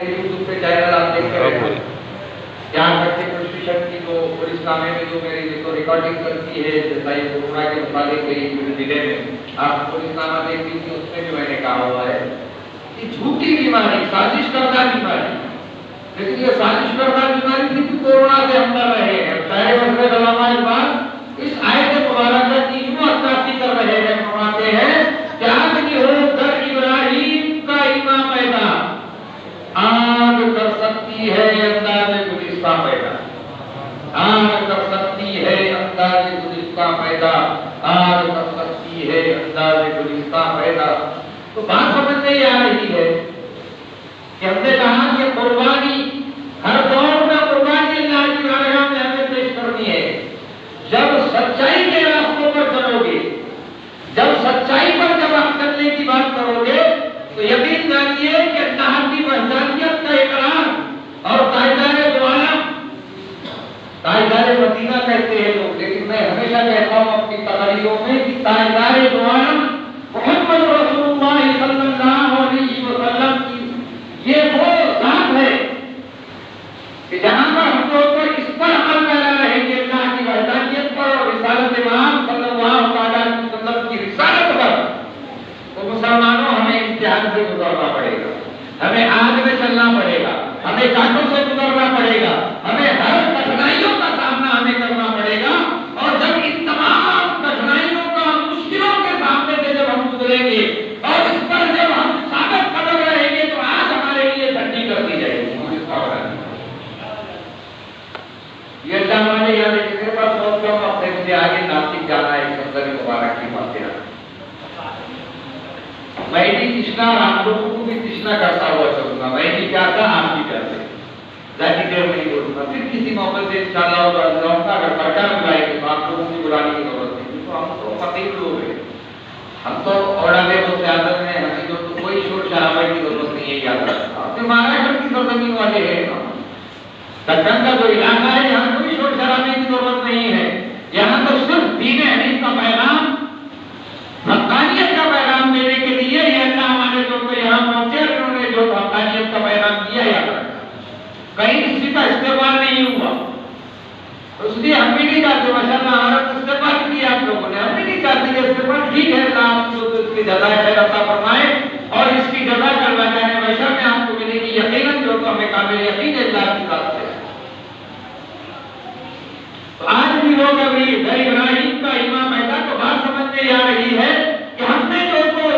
YouTube پہ channel آپ دیکھتے رہے یہاں تک کہ پروسیوشن کی جو پولیس نامے میں جو میری جو ریکارڈنگ کرتی ہے جیسا یہ کورونا کے متعلق کئی ضلع میں آپ پولیس نامہ دیکھ لیجیے، اس میں جو میں نے کہا ہوا ہے کہ جھوٹی بیماری، سازش کردہ بیماری، لیکن یہ سازش کردہ بیماری تھی کہ کورونا سے ہم ڈر رہے ہیں۔ شاید حضرت علامہ اقبال اس آیت مبارکہ کی یوں عکاسی کر رہے ہیں، فرماتے ہیں کہ آج کی ہو در ابراہیم کا ایمان پیدا، آگ کر سکتی ہے انداز گلستہ پیدا، آگ کر سکتی ہے انداز گلستہ پیدا، آگ کر سکتی ہے انداز گلستہ پیدا۔ تو بات سمجھ میں یہ آ رہی ہے کہ ہم نے کہا کہ قربانی ہر دور میں قربانی اللہ کی بارگاہ میں ہمیں پیش کرنی ہے۔ جب سچائی کے راستوں پر چلو گے، جب سچائی پر جب آپ چلنے کی بات کرو گے تو یقین جانیے کہ اللہ کی وحدانیت کا اقرار اور تاجدار دو عالم، تاجدار مدینہ کہتے ہیں لوگ، لیکن میں ہمیشہ کہتا ہوں اپنی تقریروں میں کہ تاجدار دو عالم محمد رسول اللہ صلی اللہ علیہ وسلم کی یہ وہ ذات ہے کہ جہاں پر ہم لوگ کو اس پر عمل پیرا رہیں گے، اللہ کی وحدانیت پر اور رسالت امام صلی اللہ علیہ وسلم کی رسالت پر، تو مسلمانوں ہمیں امتحان سے گزرنا پڑے گا، ہمیں آگ میں چلنا پڑے گا، ہمیں کانٹوں سے گزرنا پڑے گا، ہمیں ہر کٹھنائیوں کا سامنا ہمیں کرنا پڑے گا، اور جب ان تمام کٹھنائیوں کا مشکلوں کے سامنے سے جب ہم گزریں گے اور اس پر جب ہم ثابت قدم رہیں گے تو آج ہمارے لیے ٹھنڈی کر دی جائے گی۔ یہ اللہ والے یاد ہے کہ میرے پاس بہت کم وقت ہے، مجھے آگے ناسک جانا ہے شمدر مبارک کی ماتحت۔ میں بھی تشنا اور آپ لوگوں کو بھی تشنا کرتا ہوا چلوں گا، میں بھی کیا تھا آپ بھی کرتے، ذاتی دیر میں نہیں بولوں گا، پھر کسی موقع سے انشاءاللہ اگر سرکار بلائے گی تو آپ لوگوں کی بلانے کی ضرورت نہیں، تو ہم تو فقیر لوگ ہیں، ہم تو اوڑانے کو سیادت میں ہمیں تو کوئی شور شرابے کی ضرورت نہیں ہے، یاد رکھنا۔ اپنے مہاراشٹر کی سرزمین والے ہیں، دکن کا جو علاقہ ہے یہاں کوئی شور شرابے کی ضرورت نہیں ہے، یہاں تو صرف دین حنیف کا پیغام، حقانیت کا پیغام دینے کے لیے یہ اللہ ہمارے جو یہاں پہنچے، انہوں نے جو حقانیت کا پیغام دیا یاد رکھا، کہیں کسی کا استعمال نہیں ہوا، اس لیے ہم بھی نہیں چاہتے، ماشاءاللہ ہمارا استعمال کیا آپ لوگوں نے، ہم بھی نہیں چاہتے کہ استعمال ٹھیک ہے، اللہ آپ کو اس کی جزائے خیر عطا فرمائے اور اس کی جزا کر بجانے ویسا میں آپ کو ملے گی یقیناً، جو تو ہمیں قابل یقین ہے اللہ کی ذات سے۔ تو آج بھی لوگ ابھی در ابراہیم کا ایمان پیدا، تو بات سمجھ میں آ رہی ہے کہ ہم نے جو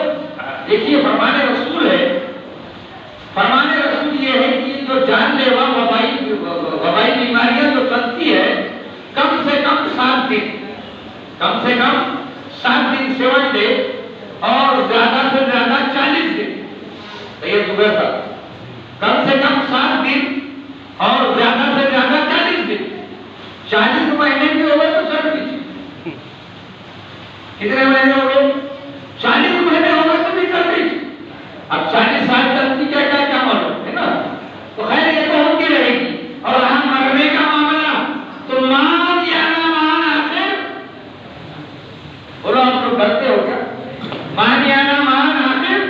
دیکھیے فرمان رسول ہے، فرمان رسول یہ ہے کہ جو جان لیوا وبائی بیماریاں جو چلتی ہے کم سے کم 7 دن، کم سے کم 7 دن 7 ڈے اور زیادہ سے زیادہ 40 دن، یہ صبح تک کم سے کم 7 دن اور زیادہ سے زیادہ 40 دن، 40 مہینے بھی ہو گئے تو چل دیجیے، کتنے مہینے ہو گئے؟ 40 مہینے ہو گئے تو بھی چل دیجیے، اب 40 سال چلتی کیا معلوم ہے نا، تو خیر یہ تو ہوتی رہے گی، اور ہم مرنے کا معاملہ تو مان یا نہ مان آخر، بولو آپ لوگ ڈرتے ہو کیا؟ مان یا نہ مان آخر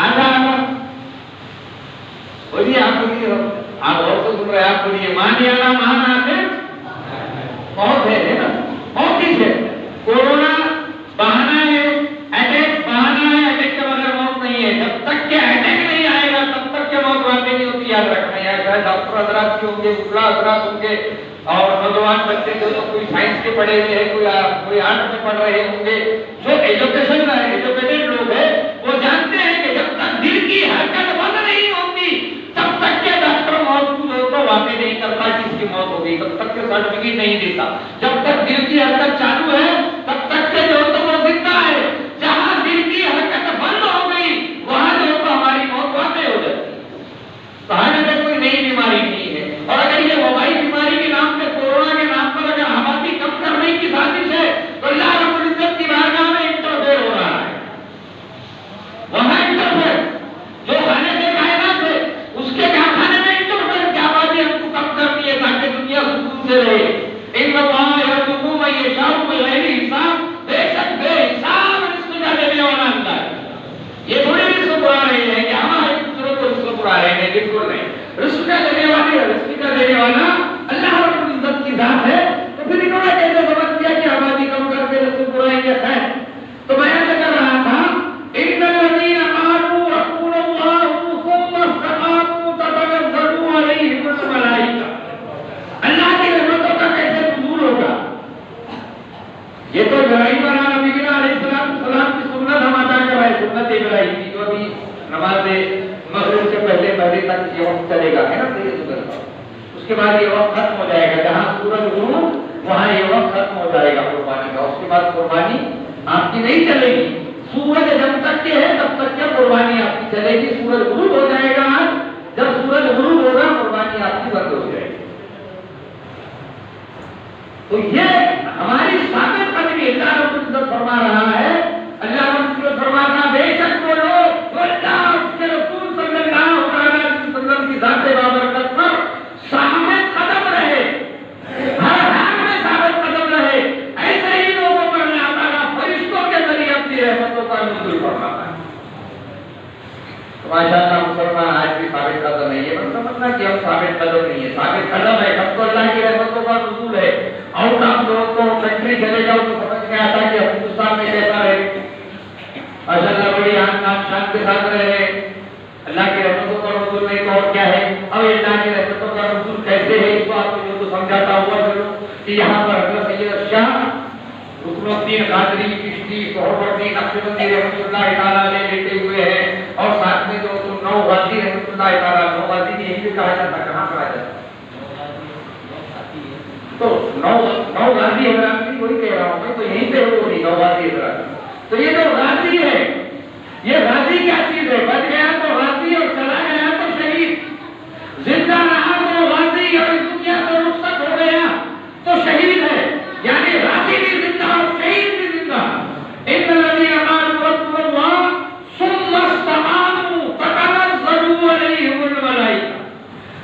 آدھا بولیے، آپ بولیے، آپ اور تو سن رہے آپ بولیے، مان یا نہ مان آخر بہت ہے نا، بہت چیز ہے، کورونا بہانا ہے، اٹیک بہانا ہے، اٹیک کے بغیر موت نہیں ہے، جب تک کہ اٹیک نہیں آئے گا تب تک کہ موت واقعی نہیں ہوتی، یاد رکھنا ہے، شاید ڈاکٹر حضرات کی ہوں گے، بڑھا حضرات ہوں گے، اور نوجوان بچے جو تو کوئی سائنس کے پڑھے ہوئے ہیں، کوئی آرٹ میں پڑھ رہے ہوں گے، جو ایجوکیٹڈ لوگ ہیں وہ جانتے ہیں کہ جب تک دل کی حرکت بند نہیں ہوتی تب تک کہ ڈاکٹر موت کو واقع نہیں کرتا کہ اس کی موت ہوگی، تب تک کہ سرٹیفکیٹ نہیں دیتا، جب تک دل کی حرکت چالو ہے تب تک کہ جو تو وہ زندہ ہے، جہاں دل کی حرکت بند ہو گئی وہاں جو تو ہماری موت واقع ہو جاتی ہے۔ تو حالانکہ کوئی نئی بیماری نہیں ہے، اور اگر یہ وبائی بیماری کے نام پہ، کورونا کے نام پر اگر آبادی کم کرنے کی سازش ہے تو اللہ رب العزت کی بارگاہ میں انٹرفیئر ہو رہا ہے، وہاں انٹرفیئر جو کھانے کے کائنات ہے اس کے کھانے میں انٹرفیئر کی آبادی ہم کو کم کرنی ہے تاکہ دنیا سکون سے رہے۔ ان اللہ یرزقو من یشاء بغیر چھوڑ دیں. رزق کا دینے والے رزق کا دینے والا اللہ رب العزت کی ذات ہے. تو پھر انہوں نے کیسے سمجھ کیا کہ آبادی کم کر کے رسول برائیں گے ہے. تو میں یہ کر رہا تھا ان الذين قالوا ربنا الله ثم استقاموا تتنزل عليهم الملائكة. اللہ کی رحمتوں کا کیسے نزول ہوگا؟ یہ تو ابراہیم علیہ السلام کی سنت ہم ادا کر رہے ہیں. سنت ابراہیم کی جو ابھی نماز مغرب سے پہلے تک یہ وقت چلے گا ہے نا. اس کے بعد یہ وقت ختم ہو جائے گا. جہاں سورج غروب وہاں یہ وقت ختم ہو جائے گا قربانی کا. اس کے بعد قربانی آپ کی نہیں چلے گی. سورج جب تک کے ہے تب تک کیا قربانی آپ کی چلے گی. سورج غروب ہو جائے گا. جب سورج غروب ہوگا قربانی آپ کی بند ہو جائے گی. تو یہ ہماری ثابت قدمی اللہ رب العزت فرما رہا ہے. اللہ رب العزت فرما رہا بے شک وہ لوگ جو اللہ اس کے رسول صلی اللہ علیہ وسلم کی ذات بابرکت پر ثابت قدم رہے, ہر حال میں ثابت قدم رہے, ایسے ہی لوگوں پر اللہ تعالیٰ فرشتوں کے ذریعے اپنی رحمتوں کا نزول فرماتا ہے. ماشاءاللہ مسلمان آج بھی ثابت قدم ہے. یہ مت سمجھنا کہ ہم ثابت قدم نہیں ہے. ثابت قدم ہے, ہم تو اللہ کی رحمتوں کا نزول ہے. اور آپ لوگوں کو کنٹری چلے جاؤ تو سمجھ میں آتا ہے کہ ہندوستان میں کیسا ہے. ماشاءاللہ بڑی شان کے ساتھ رہے. اللہ کی رحمتوں کا نزول نہیں تو اور کیا ہے. اب اللہ کی رحمتوں کا نزول کیسے ہے اس کو آپ کو تو سمجھاتا ہوا چلو کہ یہاں پر حضرت سید شاہ رکن الدین قادری چشتی سہروردی نقشبندی رحمۃ اللہ تعالیٰ علیہ لیٹے ہوئے ہیں. اور ساتھ میں جو نو غازی رحمۃ اللہ تعالیٰ, نو غازی بھی یہیں پہ کہا جاتا, کہاں کہا جاتا تو نو غازی حضرات بھی وہی کہہ رہا ہوں میں, تو یہیں پہ وہ نہیں نو غازی حضرات. تو یہ جو غازی ہے یہ غازی کیا چیز ہے؟ بچ گیا تو غازی اور چلا گیا تو شہید. زندہ رہا تو غازی اور اس دنیا سے رخصت ہو گیا تو شہید ہے. یعنی غازی بھی زندہ اور شہید بھی زندہ. ان الذين قالوا ربنا الله ثم استقاموا تتنزل عليهم الملائكة.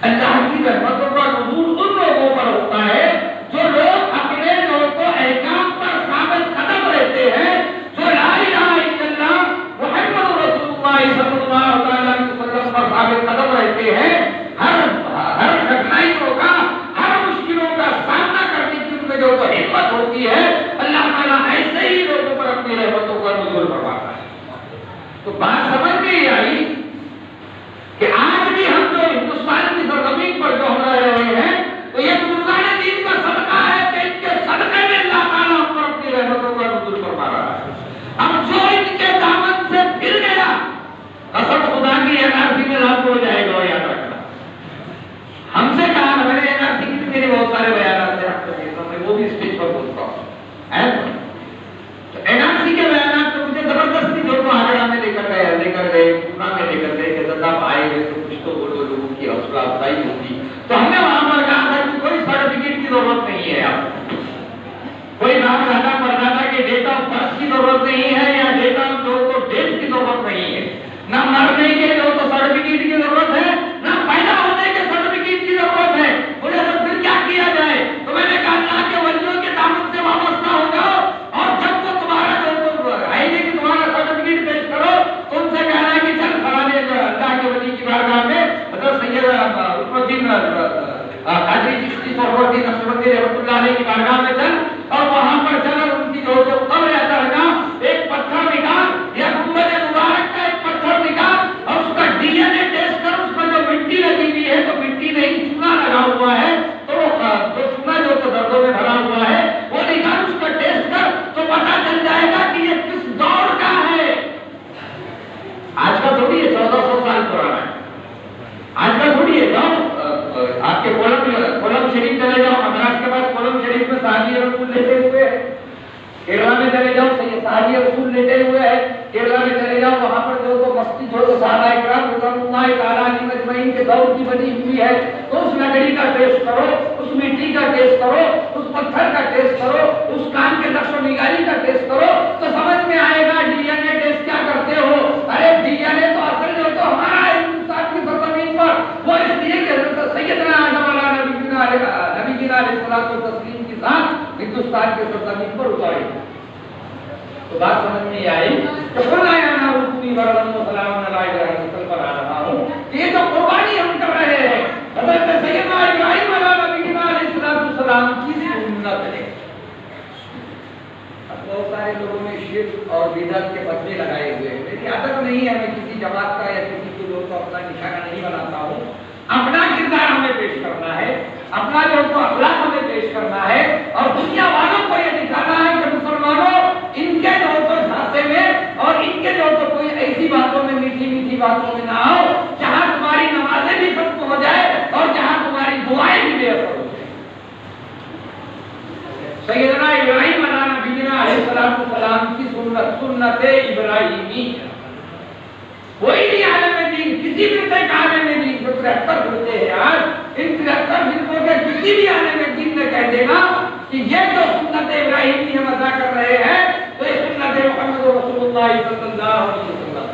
اللہ کی رحمتوں کا نزول ان لوگوں پر ہوتا ہے جو لوگ اپنے لوگوں کو احکام پر ثابت قدم رہتے ہیں, جو لا الہ الا اللہ محمد رسول اللہ صلی اللہ علیہ وسلم پر ثابت قدم رہتے ہیں. ہر کٹھنائیوں کا, ہر مشکلوں کا سامنا کرنے کی ان میں جو ہمت ہوتی ہے, اللہ تعالیٰ ایسے ہی لوگوں پر اپنی رحمتوں کا نزول فرماتا ہے. تو بات سمجھ نہیں آئی کہ آج بھی ہم جو ہندوستان کی سرزمین پر جو ہم رہے ہیں تو یہ بزرگان دین کا صدقہ ہے کہ ان کے صدقے میں اللہ تعالیٰ ہم پر اپنی رحمتوں کا نزول فرما رہا ہے. اب جو ان کے دامن سے پھر گیا قسم خدا کی NRC میں لاگو ہو جائے گا, یاد رکھنا. ہم سے کہا میں نے NRC کی میرے بہت سارے بیانات ہیں, وہ بھی اسٹیج پر بولتا ہوں. NRC کے بیانات تو مجھے زبردستی جو تو آگرہ میں لے کر گئے پونا میں لے کر گئے کہ جب آپ آئے گے تو کچھ تو بولو, لوگوں کی حوصلہ افزائی ہوگی. تو ہم نے وہاں پر کہا تھا کہ کوئی سرٹیفکیٹ کی ضرورت نہیں ہے, آپ کوئی نام دادا پردادا کے ڈیٹ آف برتھ کی ضرورت نہیں ہے, یا ڈیٹ آف جو تو ڈیٹ کی ضرورت نہیں ہے. نہ مرنے کے جو تو سرٹیفکیٹ کی ضرورت ہے, نہ پیدا ہونے کے سرٹیفکیٹ کی ضرورت ہے. بولے تو پھر کیا کیا جائے؟ تو میں نے کہا اللہ کے ولیوں کے دامن سے وابستہ ہو جاؤ, اور جب وہ تمہارا جو آئی ڈی کی تمہارا سرٹیفکیٹ پیش کرو تو ان سے کہنا ہے کہ چل فلانے اللہ کے ولی کی بارگاہ میں حضرت سید رکن الدین قادری چشتی سہروردی نقشبندی رحمۃ اللہ علیہ کی بارگاہ میں چل, اور وہاں پر چل ان کی جو قبر ہے درگاہ ایک پتھر نکال یا گنبد مبارک کا ایک پتھر نکال اور اس کا DNA ٹیسٹ کر. اس میں جو مٹی لگی ہوئی ہے تو مٹی نہیں, چونا لگا ہوا ہے, تو جو چونا جو تو دردوں میں بھرا ہوا ہے وہ نکال, اس کا ٹیسٹ کر تو پتا چل جائے گا کہ یہ کس دور کا ہے. آج کا تھوڑی ہے 1400 سال پرانا ہے, آج کا تھوڑی ہے. جاؤ آپ کے کولم شریف چلے جاؤ, مدراس کے پاس کولم شریف میں صحابی رسول لیٹے ہوئے ہیں. کیرلا میں چلے جاؤ صحابی رسول لیٹے ہوئے ہیں. کیرلا میں چلے جاؤ وہاں پر جو تو مسجد جو تو صحابہ اکرام رضوان اللہ تعالیٰ علیہم اجمعین کے دور کی بنی ہوئی ہے, تو اس لکڑی کا ٹیسٹ کرو, اس مٹی کا ٹیسٹ کرو, اس پتھر کا ٹیسٹ کرو, اس کان کے نقش و نگاری کا ٹیسٹ کرو, تو سمجھ میں آئے گا. DNA ٹیسٹ کیا کرتے ہو؟ ارے DNA تو اصل جو تو ہمارا ہندوستان کی سرزمین پر وہ اس لیے کہ سیدنا آدم نبی علیہ الصلوۃ والتسلیم کی ذات ہندوستان کے سرزمین پر اتاری. تو بات سمجھ میں آئی کہ قل اے انا رسول برہم و سلام علی ابراہیم پر آ رہا ہوں. یہ جو قربانی ہم کر کرنا ہے اور دنیا والوں کو یہ دکھانا ہے کہ مسلمانوں ان کے جو تو جھانسے میں اور ان کے جو تو کوئی ایسی باتوں میں میٹھی میٹھی باتوں میں نہ آؤ جہاں تمہاری نمازیں بھی ختم ہو جائے اور جہاں تمہاری دعائیں بھی بے اثر ہو جائے۔ سیدنا ابراہیم علیہ نبینا علیہ السلام کی سنت ابراہیمی، کوئی بھی عالم دین کسی بھی طرح کا عالم دین جو 73 فرقے ہیں آج، ان 73 فرقوں کے کسی بھی عالم دین نے کہہ دے گا کہ یہ جو سنت ابراہیمی ہم ادا کر رہے ہیں تو یہ سنت محمد رسول اللہ صلی اللہ علیہ وسلم،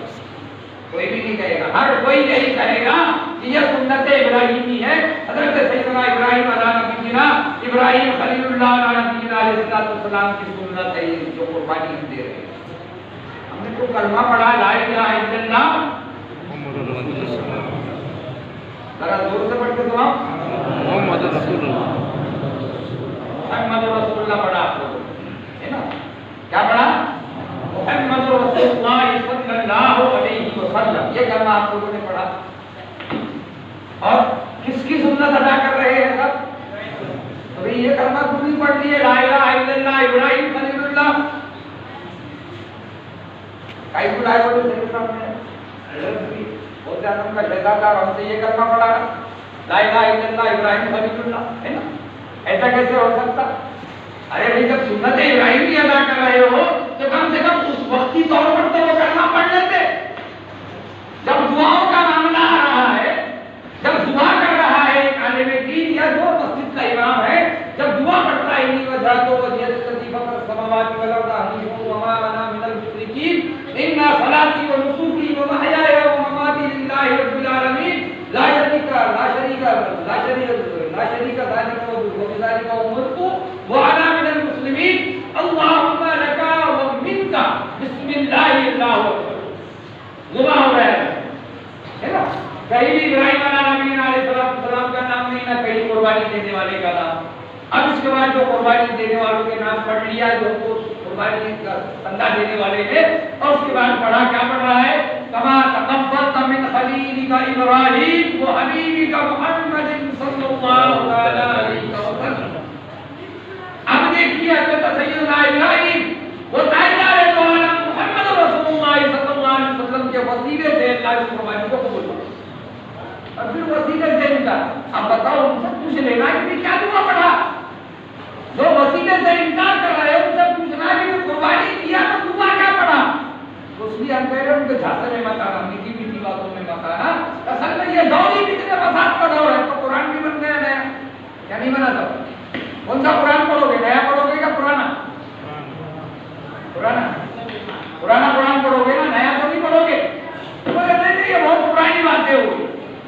کوئی بھی نہیں کہے گا، ہر کوئی یہی کہے گا کہ یہ سنت ابراہیمی ہے۔ حضرت سیدنا ابراہیم علیہ نبینا ابراہیم خلیل اللہ علیہ نبینا علیہ السلام کی سنت ہے جو قربانی ہم دے رہے ہیں۔ ہم نے تو کلمہ پڑھا لا الہ الا اللہ، ذرا زور سے پڑھ کے سناؤ، محمد رسول اللہ، محمد رسول اللہ پڑھا آپ لوگوں ہے نا؟ کیا پڑھا؟ محمد رسول اللہ صلی اللہ علیہ وسلم، یہ کلمہ آپ لوگوں نے پڑھا۔ اور کس کی سنت ادا کر رہے ہیں سب؟ تو یہ کلمہ تم نے پڑھ لیے لا الہ الا اللہ ابراہیم خلیل اللہ، کئی بلائے ہوئے تھے سامنے بہت اعظم کا شہزادہ ہم سے یہ کلمہ پڑھا لا الہ الا اللہ ابراہیم خلیل اللہ، ہے نا؟ ایسا کیسے ہو سکتا؟ ارے بھائی جب سنت ابراہیمی ادا کر رہے ہو تو کم سے کم اس وقتی طور پر تو وہ کلمہ پڑھ لیتے۔ جب دعاؤں کا معاملہ آ رہا ہے، جب دعا کر رہا ہے ایک عالم دین یا جو مسجد کا امام ہے، جب دعا پڑھتا ہے انی وجہت وجہی الذی فطر السماوات والارض حنیفا وما انا من المشرکین ان صلاتی و نسکی و محیای و مماتی للہ رب العالمین لا شریک ذلک و بذلک امرت وانا من المسلمین اللهم لک و منک بسم اللہ اللہ اکبر۔ گناہ ہو رہا ہے نا؟ کہیں بھی ابراہیم علیہ نبینا علیہ السلام کا نام نہیں، نہ کہیں قربانی دینے والے کا نام۔ اب اس کے بعد جو قربانی دینے والوں کے نام پڑھ لیا، جو قربانی کا چندہ دینے والے ہیں، اور اس کے بعد پڑھا کیا پڑھ رہا ہے؟ کما تقبلت من خلیلک ابراہیم و حبیبک محمد صلی اللہ علیہ وسلم۔ اب دیکھیے حضرت سیدنا ابراہیم وہ تاجدار دو عالم محمد رسول اللہ صلی اللہ علیہ وسلم کے وسیلے سے اللہ کی قربانی کو قبول کیا، اور پھر وسیلے سے انکار۔ اب بتاؤ ان سے پوچھ لینا کہ کیا دعا پڑھا؟ جو وسیلے سے انکار کر رہے ہیں ان سے پوچھنا کہ قربانی کیا تو دعا کیا پڑھا؟ تو اس لیے ہم کہہ رہے ہیں ان کے جھانسے میں مت آنا، میٹھی میٹھی باتوں میں مت آنا۔ اصل میں یہ دور ہی کتنے فساد کا دور ہے، تو قرآن بھی بن گیا نیا، کیا نہیں بنا تھا؟ کون سا قرآن پڑھو گے، نیا پڑھو گے یا پرانا؟ پرانا قرآن پڑھو گے نا، نیا تو نہیں پڑھو گے۔ تو یہ بہت پرانی باتیں ہوئی۔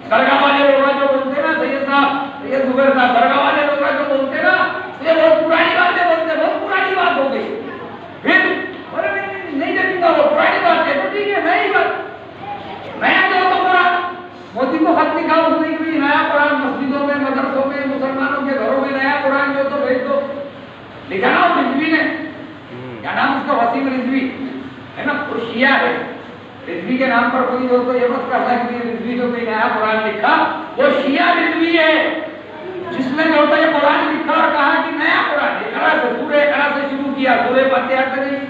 درگاہ والے لوگ جو بولتے نا سید صاحب، سید زبیر صاحب، درگاہ والے لوگ جو بولتے نا یہ بہت پرانی باتیں بولتے، بہت پرانی بات ہو گئی۔ پھر نہیں دیکھیں گا وہ پرانی بات ہے تو ٹھیک ہے، نئی بات نیا جو تو قرآن مودی کو خط لکھا اس نے بھی نیا قرآن مسجدوں میں مدرسوں میں مسلمانوں کے گھروں میں نیا قرآن جو تو بھیج دو، لکھا نا وہ رضوی نے، کیا نام اس کا؟ وسیم رضوی ہے نا، وہ شیعہ ہے۔ رضوی کے نام پر کوئی تو یہ مت کرتا کہ رضوی جو کوئی نیا قرآن لکھا، وہ شیعہ رضوی ہے جس نے جو ہے قرآن لکھا اور کہا کہ نیا قرآن اقرا سے، سورہ اقرا سے شروع کیا، سورہ فاتحہ سے نہیں۔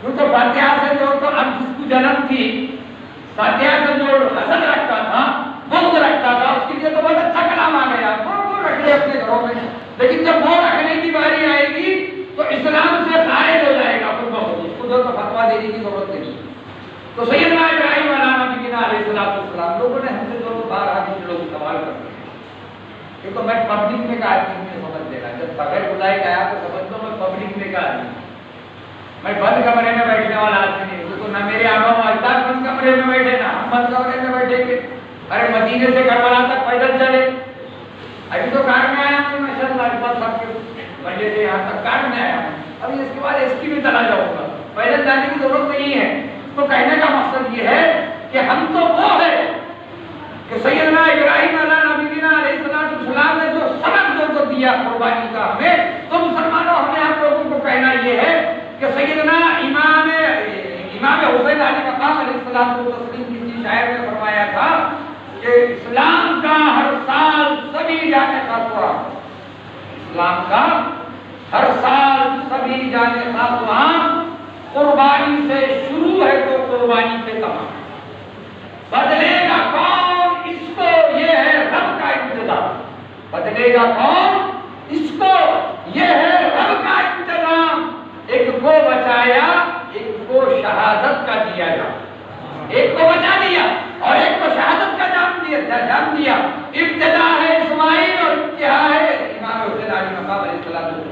کیوں تو فاتحہ سے جو تو اب جس کو جنم تھی، فاتحہ سے جو حسد رکھتا تھا، بغض رکھتا تھا، اس کے لیے تو بہت اچھا کلام آ گیا، وہ رکھ لے اپنے گھروں میں۔ لیکن جب وہ رکھنے کی باری آئے گی تو اسلام سے خارج ہو جائے گا، خود بخود اس کو جو تو فتویٰ دینے کی ضرورت نہیں۔ تو سیدنا ابراہیم علیہ نبینا علیہ السلام لوگوں نے ہم سے جو باہر آ کے لوگ سوال کرتے ہیں، یہ تو میں پبلک میں کا آدمی مجھے سمجھ لے گا، جب بغیر بلائے کا آیا تو سمجھ لو میں پبلک میں کا آدمی، میں بند کمرے میں بیٹھنے والا آدمی نہیں ہوں۔ تو نہ میرے آبا و اجداد بند کمرے میں بیٹھے، نہ ہم بند کمرے میں بیٹھیں گے۔ ارے مدینے سے کربلا تک پیدل چلے، ابھی تو کار میں آیا ہوں ماشاء اللہ، صاحب کے بڑے سے یہاں تک کار میں آیا ہوں، ابھی اس کے بعد ایس کی میں چلا جاؤں گا، پیدل جانے کی ضرورت نہیں ہے۔ تو کہنے کا مقصد یہ ہے کہ ہم تو وہ ہے کہ سیدنا ابراہیم علیہ نبینا علیہ السلام نے جو سبق جو تو دیا قربانی کا ہمیں، تو مسلمانوں ہمیں آپ لوگوں کو کہنا یہ ہے کہ سیدنا امام حسین علیہ مقام علیہ السلام کو تسلیم کسی شاعر نے فرمایا تھا کہ اسلام کا ہر سال سبھی جانے کا قرآن، اسلام کا ہر سال سبھی جانے خاص وہاں قربانی سے شروع ہے تو قربانی پہ تمام. بدلے گا کون اس کو؟ یہ ہے رب کا انتظام. بدلے گا کون اس کو؟ یہ ہے رب کا انتظام. ایک کو بچایا، ایک کو شہادت کا دیا جا. ایک کو بچا دیا اور ایک کو شہادت کا جام دیا. ابتدا ہے اسماعیل اور انتہا ہے امام حسین علیہ مقام علیہ السلام.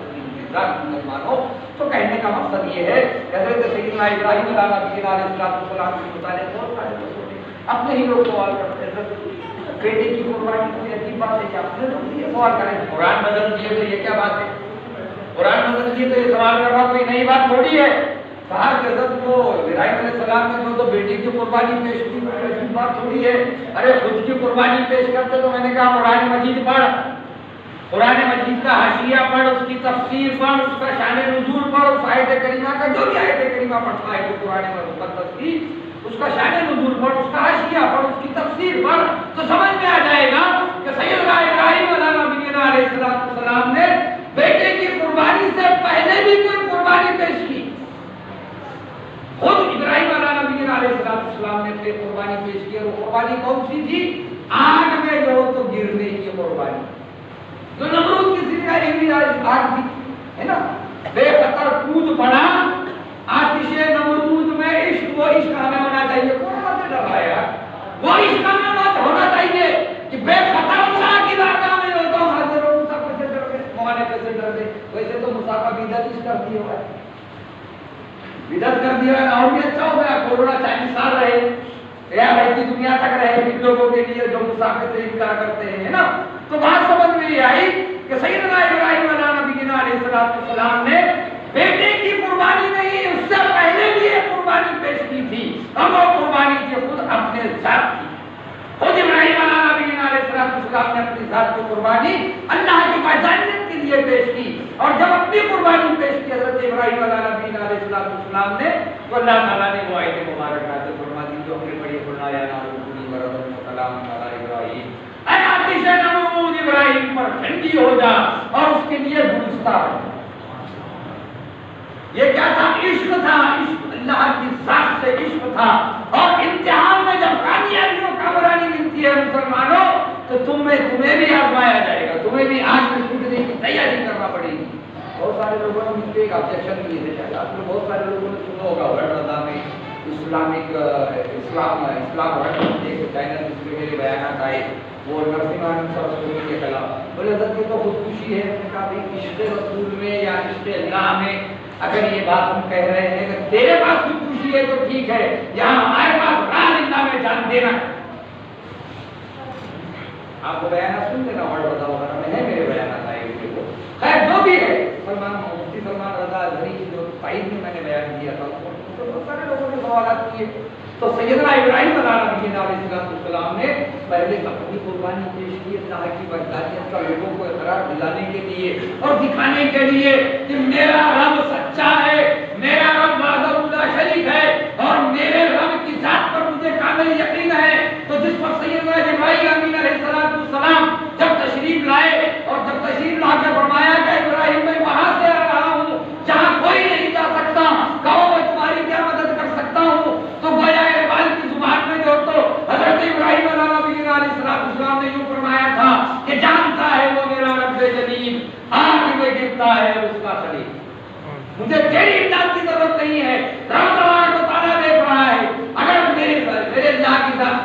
مانو تو کہنے کا مقصد یہ ہے حضرت سیدنا ابراہیم علیہ السلام کے متعلق بہت سارے لوگ اپنے ہی لوگ سوال کرتے ہیں بیٹے کی قربانی کوئی عجیب بات ہے کہ اپنے لوگ یہ سوال کریں قرآن بدل دیے تو یہ کیا بات ہے؟ قرآن بدل دیے تو یہ سوال کرنا کوئی نئی بات تھوڑی ہے. کہا کہ حضرت کو ابراہیم علیہ السلام نے تو بیٹے کی قربانی پیش کی، عجیب بات تھوڑی ہے. ارے خود کی قربانی پیش کرتے تو میں نے کہا قرآن مجید پڑھ، قرآن مجید کا حاشیہ پڑھ، اس کی تفسیر پڑھ، اس کا شان نزول پڑھ، اس آیت کریمہ کا جو بھی آیت کریمہ پڑھتا ہے تو قرآن مقدس کی اس کا شان نزول پڑھ، اس کا حاشیہ پڑھ، اس کی تفسیر پڑھ تو سمجھ میں آ جائے گا کہ سیدنا ابراہیم علیہ السلام نے بیٹے کی قربانی سے پہلے بھی کوئی قربانی پیش کی. خود ابراہیم علیہ السلام نے پھر قربانی پیش کی. اور وہ قربانی کون سی تھی؟ آگ میں جو تو گرنے کی قربانی. جو نمرود کی زندگی ہوئی آگ تھی ہے نا، بے خطر کود پڑا آتش نمرود میں. عشق وہ عشق ہمیں ہونا چاہیے. کون بات ڈر رہا ہے یار؟ وہ عشق ہمیں ہونا چاہیے کہ بے خطر موسیٰ کی بارگاہ میں ہوتا ہوں. حضرت موسیٰ کیسے ڈر گئے، مولانا کیسے ڈر گئے؟ ویسے تو موسیٰ کا بدعت اس کر دیا ہوا ہے، بدعت کر دیا ہے. اور بھی اچھا ہو گیا کورونا 40 سال رہے یا رہتی دنیا تک رہے ان لوگوں کے لیے جو مسافر سے انکار کرتے ہیں نا. تو بات سمجھ میں یہ آئی کہ سیدنا ابراہیم علیہ السلام نے بیٹے کی قربانی نہیں، اس سے پہلے بھی ایک قربانی پیش کی تھی. اور وہ قربانی تھی خود اپنے ذات کی. خود ابراہیم علیہ السلام نے اپنی ذات کی قربانی اللہ کی وحدانیت کے لیے پیش کی. اور جب اپنی قربانی پیش کی حضرت ابراہیم علیہ السلام نے تو اللہ تعالیٰ نے وہ آیت مبارک نازل فرما دی جو ہم نے پڑھی. فرمایا نارکونی برکۃ و سلام علی ابراہیم، اے آتش نمرود ابراہیم پر ٹھنڈی ہو جا اور اس کے لیے گلستہ بن. یہ کیا تھا؟ عشق تھا. عشق اللہ کی ذات سے عشق تھا. اور امتحان میں جب کامیابیوں کامرانی ملتی ہے مسلمانوں تو تمہیں بھی آزمایا جائے گا، تمہیں بھی آگ میں کودنے کی تیاری کرنا پڑے گی. بہت سارے لوگوں نے مجھ پہ ایک آبجیکشن بھی دے دیا. آپ نے بہت سارے لوگوں نے سنا ہوگا ورلڈ رضا میں اسلام ایک چینل جس پہ میرے بیانات آئے وہ نرسمہانند سرسوتی کے خلاف. بولے حضرت یہ تو خودکشی ہے. میں نے کہا بھائی عشق رسول میں یا عشق اللہ میں اگر یہ بات ہم کہہ رہے ہیں کہ تیرے پاس خودکشی ہے تو ٹھیک ہے، یہاں ہمارے پاس راہ زندہ میں جان دینا ہے. آپ کو بیانات سن لینا ورلڈ رضا وغیرہ میں ہے میرے بیانات آئے ہوئے وہ. خیر جو بھی ہے مفتی سلمان رضا ازہری کی جو تائید میں نے بیان کیا تھا بہت سارے لوگوں نے سوالات کیے. تو سیدنا ابراہیم علیہ السلام نے پہلے اپنی قربانی پیش کی اللہ کی وحدانیت کا لوگوں کو اقرار دلانے کے لیے اور دکھانے کے لیے کہ میرا رب سچا ہے، میرا رب وحدہ لا شریک ہے اور میرے رب کی ذات پر مجھے کامل یقین ہے. تو جس وقت سیدنا ابراہیم علیہ السلام جب تشریف لائے اور جب تشریف لا کے فرمایا کہ ابراہیم میں وہاں سے آ رہا ہوں جہاں کوئی نہیں جا سکتا، کہو میں تمہاری کیا مدد کر سکتا ہوں. تو گویا اقبال کی زبان میں جو تو حضرت ابراہیم علیہ السلام نے یوں فرمایا تھا کہ جانتا ہے وہ میرا رب جلیل آگ میں گرتا ہے اس کا خلیل. مجھے تیری امداد کی ضرورت نہیں ہے، رب تبارک و تعالیٰ دیکھ رہا ہے. اگر میرے اللہ کی ذات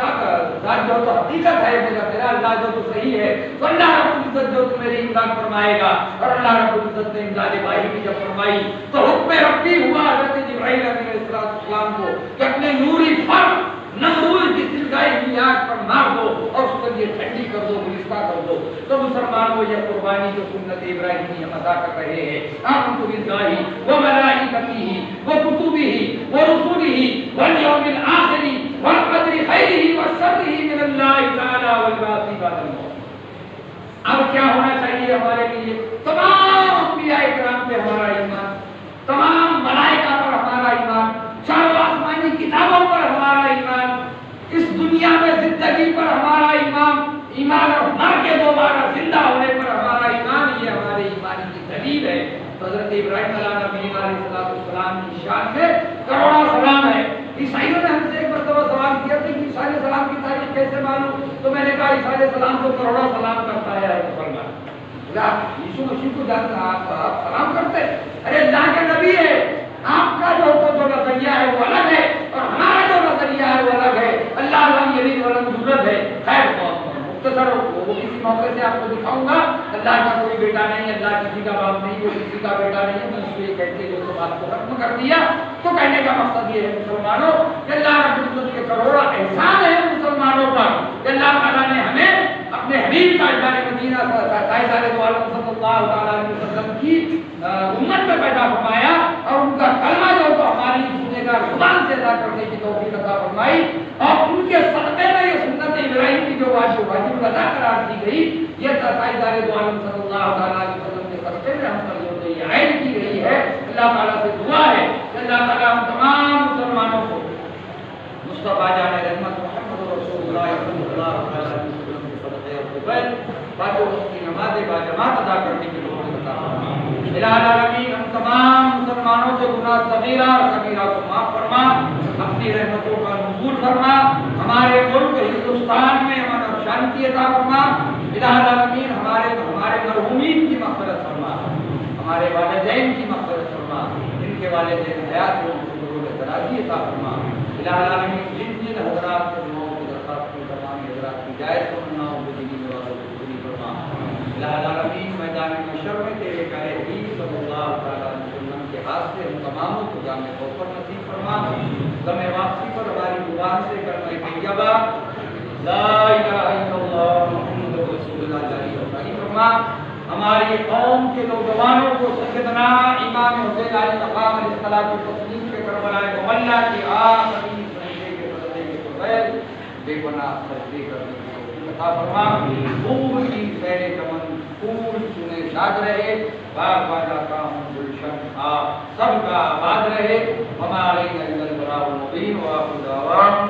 جو تو حقیقت ہے، میرا اللہ جو تو صحیح ہے تو اللہ رب العزت جو تو میری امداد فرمائے گا. اور اللہ رب العزت نے امداد باہی بھی جب فرمائی تو حکم ربی ہوا حضرت ابراہیم علیہ السلام کو کہ اپنے نوری پر نمرود کی سلگائی ہوئی آگ پر مار دو اور اس کے لیے ٹھنڈی کر دو، گلستہ کر دو. تو مسلمانوں یہ قربانی جو سنت ابراہیمی ہم ادا کر رہے ہیں، آمنت باللہ و ملائکتہ و کتبہ و رسلہ والیوم الآخر والقدر خیرہ و شرہ من اللہ تعالی والبعث بعد الموت. اب کیا ہونا چاہیے ہمارے لیے؟ تمام انبیاء کرام پہ ہمارا ایمان، تمام ملائکہ پر ہمارا ایمان، چاروں آسمانی کتابوں پر ہمارا ایمان، اس دنیا میں زندگی پر ہمارا ایمان، ایمان اور مر کے دوبارہ زندہ ہونے پر ہمارا ایمان. یہ ہمارے ایمان عیسیٰ علیہ السلام کو کروڑوں سلام کرتا ہے مسلمان؟ یسوع مسیح کو جانتا آپ سلام کرتے؟ ارے اللہ کے نبی ہے، آپ کا جو نظریہ ہے وہ الگ ہے اور ہمارا جو نظریہ ہے وہ الگ ہے۔ اللہ لم یلد ولم یولد ہے۔ خیر مختصر وہ کسی موقع سے آپ کو دکھاؤں گا، اللہ کا کوئی بیٹا نہیں، اللہ کسی کا باپ نہیں، وہ کسی کا بیٹا نہیں ہے۔ میں اس لیے کہتے جو تو بات کو ختم کر دیا۔ تو کہنے کا مقصد یہ ہے مسلمانوں کہ اللہ رب العزت کے کروڑا احسان ہے مسلمانوں پر کہ اللہ تعالیٰ نے ہمیں اپنے حبیب تاجدار مدینہ تاجدار دو عالم صلی اللہ علیہ وسلم کی امت میں پیدا فرمایا اور ان کا کلمہ جو تو ہماری سننے کا زبان سے ادا کرنے کی توفیق عطا فرمائی، اور ان کے صدقے میں یہ سنت ابراہیم کی جو واجب ادا قرار دی گئی، یہ تاجدار دو عالم صلی اللہ علیہ وسلم کے صدقے میں ہم پر یہ عائد کی گئی ہے۔ اللہ تعالیٰ سے دعا ہے کہ اللہ تعالیٰ ہم تمام مسلمانوں کو مصطفیٰ جان رحمت محمد رسول اللہ صلی اللہ علیہ وسلم کے صدقے اور قبل پانچوں وقت کی نماز باجماعت ادا کرنے کی توفیق عطا فرما۔ الہ العالمین ہم تمام مسلمانوں کے گناہ صغیرہ اور کبیرہ کو معاف فرما، اپنی رحمتوں کا نزول فرما، ہمارے ملک ہندوستان میں امن اور شانتی عطا فرما۔ الہ العالمین ہمارے مرحومین کی مغفرت فرما، ہمارے والدین کی مغفرت فرما، جن کے والدین حیات میں ان کو درازی عطا فرما۔ الہ العالمین جن حضرات کو دعاؤں کی درخواست کی تمام حضرات کی جائز تمناؤں کو دینی نوازوں کو پوری فرما۔ الہ العالمین میدان محشر میں تیرے پیارے حبیب صلی اللہ علیہ وسلم کے ہاتھ سے ہم تماموں کو جامع کوثر نصیب فرما۔ دم واپسی پر ہماری زبان سے کلمہ طیبہ لا الہ الا اللہ محمد رسول اللہ جاری فرما۔ ہماری قوم کے نوجوانوں کو سیدنا امام حسین علیہ مقام علیہ الصلوۃ والتسلیم کے کربلا معلیٰ کی آخری سجدے کے سجدے کے قبیل بے گناہ سجدے کرنے کی توفیق عطا فرما۔ پھول کی سیر چمن پھول چنے شاد رہے، باغ باغا کام گلشن آپ سب کا آباد رہے۔ ہمارے الا البلاغ المبین وآخر دعوانا